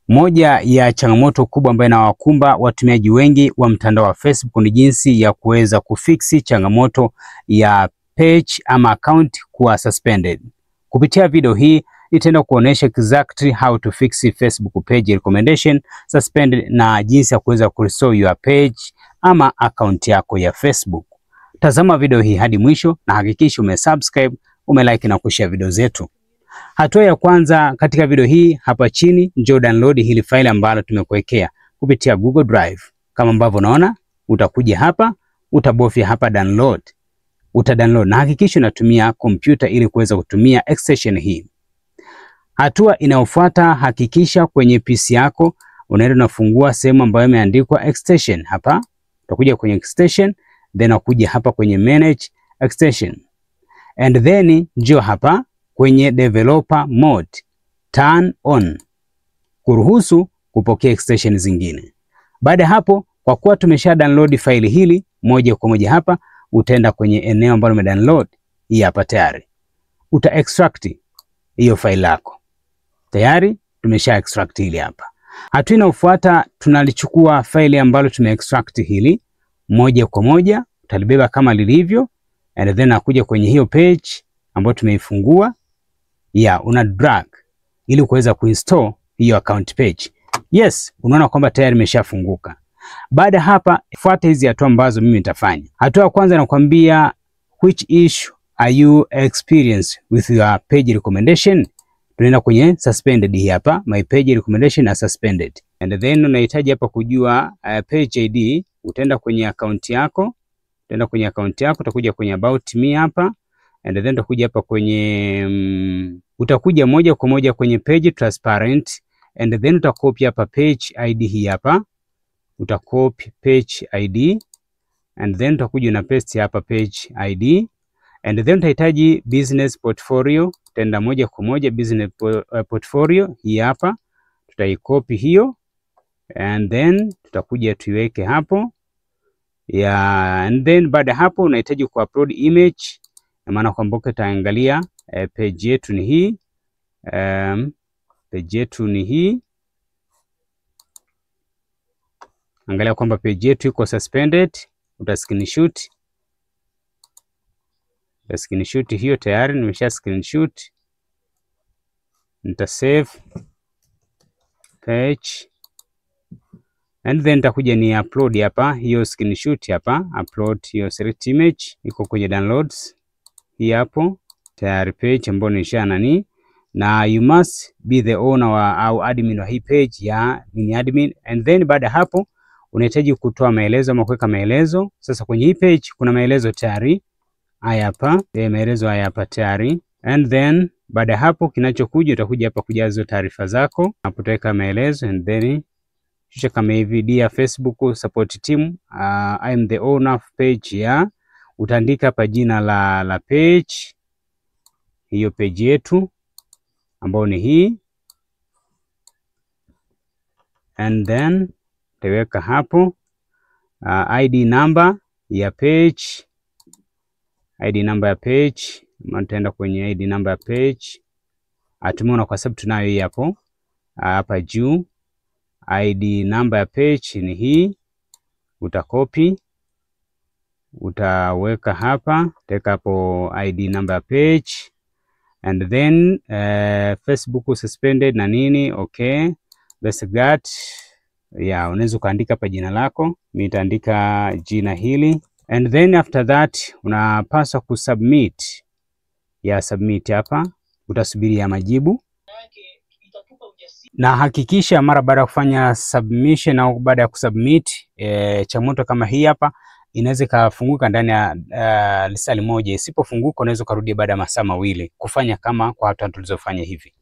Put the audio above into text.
Moja ya changamoto kubwa ambayo inawakumba watumiaji wengi wa mtandao wa Facebook ni jinsi ya kuweza kufiksi changamoto ya page ama account kuwa suspended. Kupitia video hii nitaenda kuonesha exactly how to fix Facebook page recommendation suspended na jinsi ya kuweza kurestore your page ama account yako ya Facebook. Tazama video hii hadi mwisho na hakikisha umesubscribe, umelike na kushare video zetu. Hatua ya kwanza katika video hii, hapa chini njoo download hili file ambalo tumekuwekea kupitia Google Drive. Kama ambavyo unaona, utakuja hapa, utabofya hapa download. Utadownload na hakikisha unatumia kompyuta ili kuweza kutumia extension hii. Hatua inayofuata, hakikisha kwenye PC yako unaenda unafungua sehemu ambayo imeandikwa extension hapa. Utakuja kwenye extension, then ukuja hapa kwenye manage extension. And then njoo hapa kwenye developer mode, turn on, kuruhusu kupokea extension zingine. Baada hapo, kwa kuwa tumesha download faili hili, moja kwa moja hapa utaenda kwenye eneo ambalo umedownload. Hii hapa tayari uta extract hiyo faili lako. Tayari tumesha extract hili hapa. Hatua inayofuata, tunalichukua faili ambalo tume extract hili, moja kwa moja utalibeba kama lilivyo, and then akuja kwenye hiyo page ambayo tumeifungua. Una drag ili kuweza kuinstall hiyo account page. Yes, unaona kwamba tayari imeshafunguka. Baada hapa, fuata hizi hatua ambazo mimi nitafanya. Hatua ya kwanza nakwambia which issue are you experience with your page recommendation. Tunaenda kwenye suspended hii hapa, my page recommendation are suspended. And then unahitaji hapa kujua page ID. Utaenda kwenye account yako, utakuja kwenye about me hapa. And then utakuja hapa kwenye utakuja moja kwa moja kwenye page transparent, and then utakopi hapa page ID hii hapa. Utakopi page ID, and then utakuja na paste hapa page ID, and then utahitaji business portfolio. Tenda moja kwa moja business portfolio hii hapa, tutaikopi hiyo, and then tutakuja tuiweke hapo. And then baada hapo unahitaji kuupload image, na maana kwamba utaangalia page yetu ni hii. Page yetu ni hii. Angalia kwamba page yetu iko suspended, uta screenshot. Hiyo tayari nimesha screenshot. Nita save page, and then nitakuja ni upload hapa hiyo screenshot hapa, upload hiyo select image iko kwenye downloads. Hii hapo tayari page ambayo nisha nani, na you must be the owner au admin wa hii page ya ni admin. And then baada hapo unahitaji kutoa maelezo ama kuweka maelezo. Sasa kwenye hii page kuna maelezo tayari haya hapa, maelezo haya hapa tayari. And then baada hapo kinachokuja, utakuja hapa kujaza taarifa zako, hapo utaweka maelezo, and then kisha kama hivi, dear Facebook support team, I am the owner of page ya, utaandika hapa jina la page, hiyo page yetu ambayo ni hii, and then utaweka hapo ID number ya page, Mtaenda kwenye ID number ya page. Tumeona kwa sababu tunayo hii hapo hapa juu. ID number ya page ni hii, utakopi, utaweka hapa, utaweka hapo ID number ya page, and then Facebook suspended na nini. Okay, that's that. Unaweza kuandika hapa jina lako, mimi nitaandika jina hili, and then after that unapaswa kusubmit. Submit hapa, utasubiria majibu. Na hakikisha mara baada ya kufanya submission au baada ya kusubmit, changamoto kama hii hapa inaweza kufunguka ndani ya lisali moja. Isipofunguka unaweza kurudia baada ya masaa mawili kufanya kama kwa hatua tulizofanya hivi.